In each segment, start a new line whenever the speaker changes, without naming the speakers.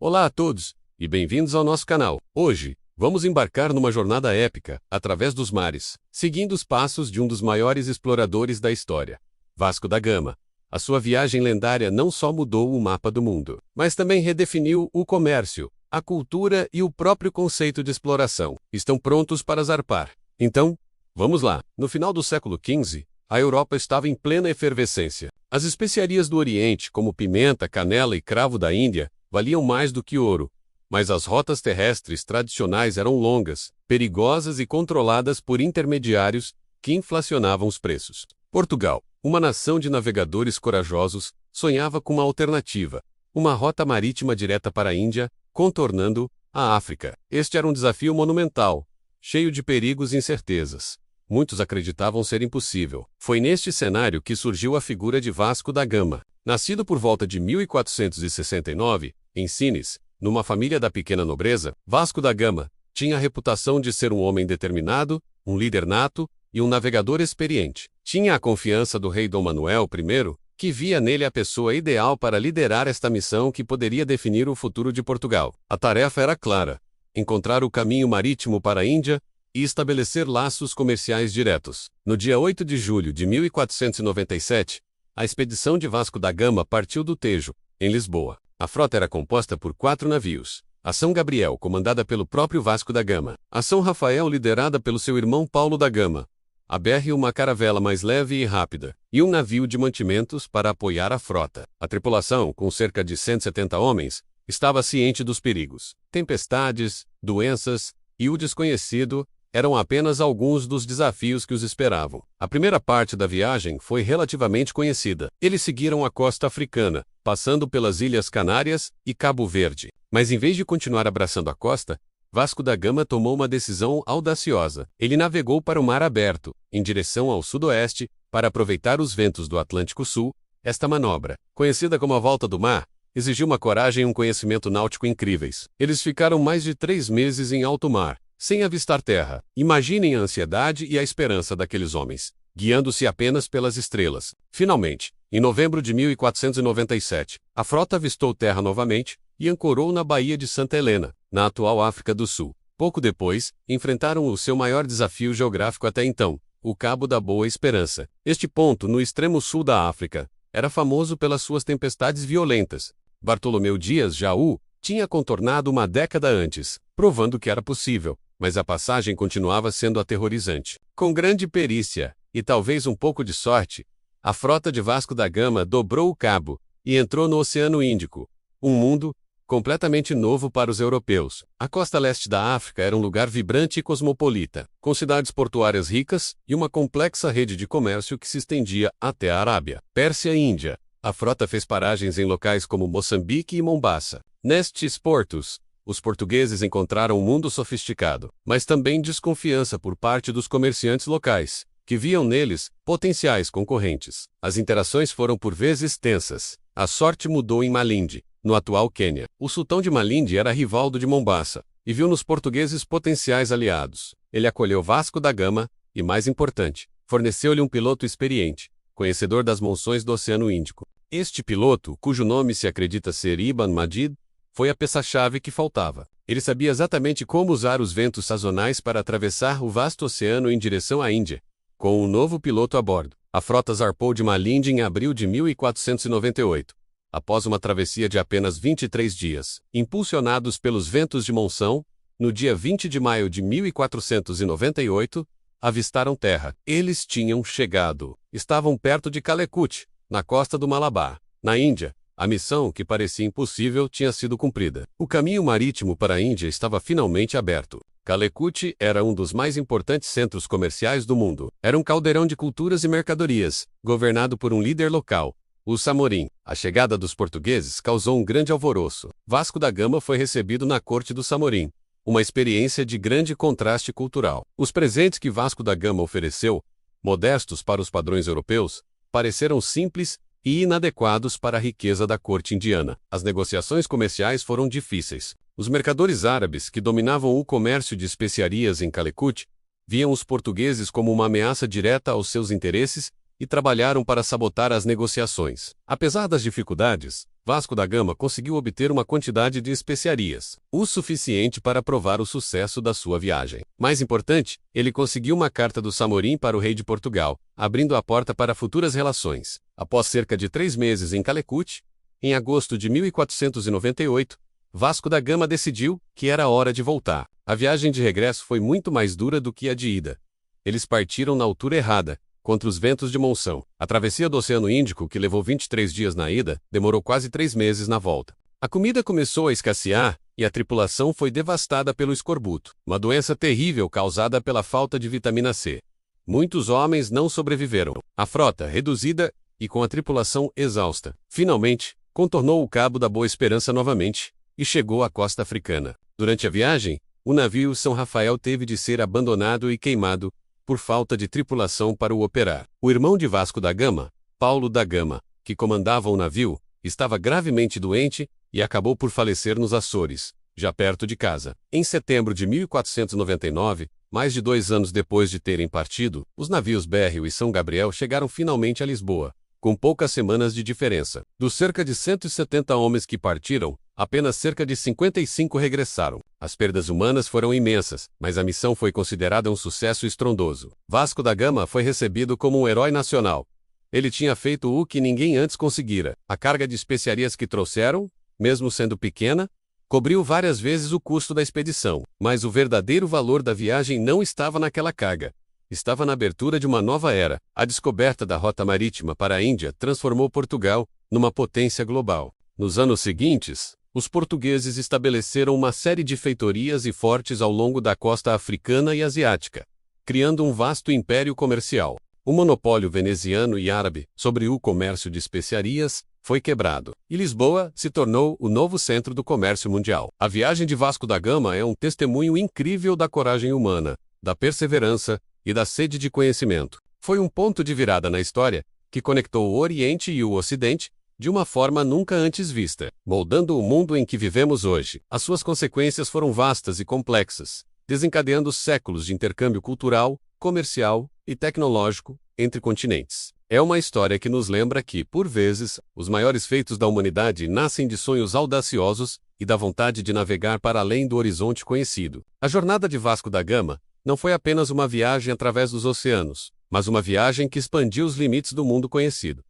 Olá a todos, e bem-vindos ao nosso canal. Hoje, vamos embarcar numa jornada épica, através dos mares, seguindo os passos de um dos maiores exploradores da história, Vasco da Gama. A sua viagem lendária não só mudou o mapa do mundo, mas também redefiniu o comércio, a cultura e o próprio conceito de exploração. Estão prontos para zarpar? Então, vamos lá. No final do século XV, a Europa estava em plena efervescência. As especiarias do Oriente, como pimenta, canela e cravo da Índia, valiam mais do que ouro, mas as rotas terrestres tradicionais eram longas, perigosas e controladas por intermediários que inflacionavam os preços. Portugal, uma nação de navegadores corajosos, sonhava com uma alternativa, uma rota marítima direta para a Índia, contornando a África. Este era um desafio monumental, cheio de perigos e incertezas. Muitos acreditavam ser impossível. Foi neste cenário que surgiu a figura de Vasco da Gama. Nascido por volta de 1469, em Sines, numa família da pequena nobreza, Vasco da Gama tinha a reputação de ser um homem determinado, um líder nato e um navegador experiente. Tinha a confiança do rei Dom Manuel I, que via nele a pessoa ideal para liderar esta missão que poderia definir o futuro de Portugal. A tarefa era clara: encontrar o caminho marítimo para a Índia e estabelecer laços comerciais diretos. No dia 8 de julho de 1497, a expedição de Vasco da Gama partiu do Tejo, em Lisboa. A frota era composta por 4 navios: a São Gabriel, comandada pelo próprio Vasco da Gama; a São Rafael, liderada pelo seu irmão Paulo da Gama; a Berre, uma caravela mais leve e rápida, e um navio de mantimentos para apoiar a frota. A tripulação, com cerca de 170 homens, estava ciente dos perigos. Tempestades, doenças e o desconhecido eram apenas alguns dos desafios que os esperavam. A primeira parte da viagem foi relativamente conhecida. Eles seguiram a costa africana, passando pelas Ilhas Canárias e Cabo Verde. Mas em vez de continuar abraçando a costa, Vasco da Gama tomou uma decisão audaciosa. Ele navegou para o mar aberto, em direção ao sudoeste, para aproveitar os ventos do Atlântico Sul. Esta manobra, conhecida como a Volta do Mar, exigiu uma coragem e um conhecimento náutico incríveis. Eles ficaram mais de 3 meses em alto mar, sem avistar terra. Imaginem a ansiedade e a esperança daqueles homens, guiando-se apenas pelas estrelas. Finalmente, em novembro de 1497, a frota avistou terra novamente e ancorou na Baía de Santa Helena, na atual África do Sul. Pouco depois, enfrentaram o seu maior desafio geográfico até então, o Cabo da Boa Esperança. Este ponto, no extremo sul da África, era famoso pelas suas tempestades violentas. Bartolomeu Dias Jaú tinha contornado uma década antes, provando que era possível, mas a passagem continuava sendo aterrorizante. Com grande perícia, e talvez um pouco de sorte, a frota de Vasco da Gama dobrou o cabo e entrou no Oceano Índico, um mundo completamente novo para os europeus. A costa leste da África era um lugar vibrante e cosmopolita, com cidades portuárias ricas e uma complexa rede de comércio que se estendia até a Arábia, Pérsia e Índia. A frota fez paragens em locais como Moçambique e Mombaça. Nestes portos, os portugueses encontraram um mundo sofisticado, mas também desconfiança por parte dos comerciantes locais, que viam neles potenciais concorrentes. As interações foram por vezes tensas. A sorte mudou em Malindi, no atual Quênia. O sultão de Malindi era rival do de Mombaça, e viu nos portugueses potenciais aliados. Ele acolheu Vasco da Gama e, mais importante, forneceu-lhe um piloto experiente, conhecedor das monções do Oceano Índico. Este piloto, cujo nome se acredita ser Ibn Majid, foi a peça-chave que faltava. Ele sabia exatamente como usar os ventos sazonais para atravessar o vasto oceano em direção à Índia. Com um novo piloto a bordo, a frota zarpou de Malindi em abril de 1498. Após uma travessia de apenas 23 dias, impulsionados pelos ventos de monção, no dia 20 de maio de 1498, avistaram terra. Eles tinham chegado. Estavam perto de Calicut, na costa do Malabar, na Índia. A missão, que parecia impossível, tinha sido cumprida. O caminho marítimo para a Índia estava finalmente aberto. Calicut era um dos mais importantes centros comerciais do mundo. Era um caldeirão de culturas e mercadorias, governado por um líder local, os Samorim. A chegada dos portugueses causou um grande alvoroço. Vasco da Gama foi recebido na corte dos Samorim, uma experiência de grande contraste cultural. Os presentes que Vasco da Gama ofereceu, modestos para os padrões europeus, pareceram simples e inadequados para a riqueza da corte indiana. As negociações comerciais foram difíceis. Os mercadores árabes que dominavam o comércio de especiarias em Calicut viam os portugueses como uma ameaça direta aos seus interesses e trabalharam para sabotar as negociações. Apesar das dificuldades, Vasco da Gama conseguiu obter uma quantidade de especiarias, o suficiente para provar o sucesso da sua viagem. Mais importante, ele conseguiu uma carta do Samorim para o rei de Portugal, abrindo a porta para futuras relações. Após cerca de 3 meses em Calecut, em agosto de 1498, Vasco da Gama decidiu que era hora de voltar. A viagem de regresso foi muito mais dura do que a de ida. Eles partiram na altura errada, contra os ventos de monção. A travessia do Oceano Índico, que levou 23 dias na ida, demorou quase 3 meses na volta. A comida começou a escassear e a tripulação foi devastada pelo escorbuto, uma doença terrível causada pela falta de vitamina C. Muitos homens não sobreviveram. A frota, reduzida e com a tripulação exausta, finalmente contornou o Cabo da Boa Esperança novamente e chegou à costa africana. Durante a viagem, o navio São Rafael teve de ser abandonado e queimado por falta de tripulação para o operar. O irmão de Vasco da Gama, Paulo da Gama, que comandava o navio, estava gravemente doente e acabou por falecer nos Açores, já perto de casa. Em setembro de 1499, mais de 2 anos depois de terem partido, os navios Berrio e São Gabriel chegaram finalmente a Lisboa, com poucas semanas de diferença. Dos cerca de 170 homens que partiram, apenas cerca de 55 regressaram. As perdas humanas foram imensas, mas a missão foi considerada um sucesso estrondoso. Vasco da Gama foi recebido como um herói nacional. Ele tinha feito o que ninguém antes conseguira. A carga de especiarias que trouxeram, mesmo sendo pequena, cobriu várias vezes o custo da expedição. Mas o verdadeiro valor da viagem não estava naquela carga. Estava na abertura de uma nova era. A descoberta da rota marítima para a Índia transformou Portugal numa potência global. Nos anos seguintes, os portugueses estabeleceram uma série de feitorias e fortes ao longo da costa africana e asiática, criando um vasto império comercial. O monopólio veneziano e árabe sobre o comércio de especiarias foi quebrado, e Lisboa se tornou o novo centro do comércio mundial. A viagem de Vasco da Gama é um testemunho incrível da coragem humana, da perseverança e da sede de conhecimento. Foi um ponto de virada na história que conectou o Oriente e o Ocidente de uma forma nunca antes vista, moldando o mundo em que vivemos hoje. As suas consequências foram vastas e complexas, desencadeando séculos de intercâmbio cultural, comercial e tecnológico entre continentes. É uma história que nos lembra que, por vezes, os maiores feitos da humanidade nascem de sonhos audaciosos e da vontade de navegar para além do horizonte conhecido. A jornada de Vasco da Gama não foi apenas uma viagem através dos oceanos, mas uma viagem que expandiu os limites do mundo conhecido.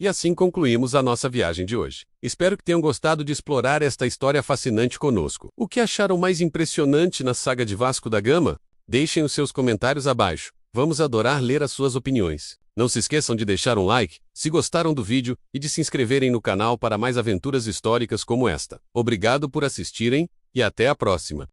E assim concluímos a nossa viagem de hoje. Espero que tenham gostado de explorar esta história fascinante conosco. O que acharam mais impressionante na saga de Vasco da Gama? Deixem os seus comentários abaixo. Vamos adorar ler as suas opiniões. Não se esqueçam de deixar um like, se gostaram do vídeo, e de se inscreverem no canal para mais aventuras históricas como esta. Obrigado por assistirem, e até a próxima.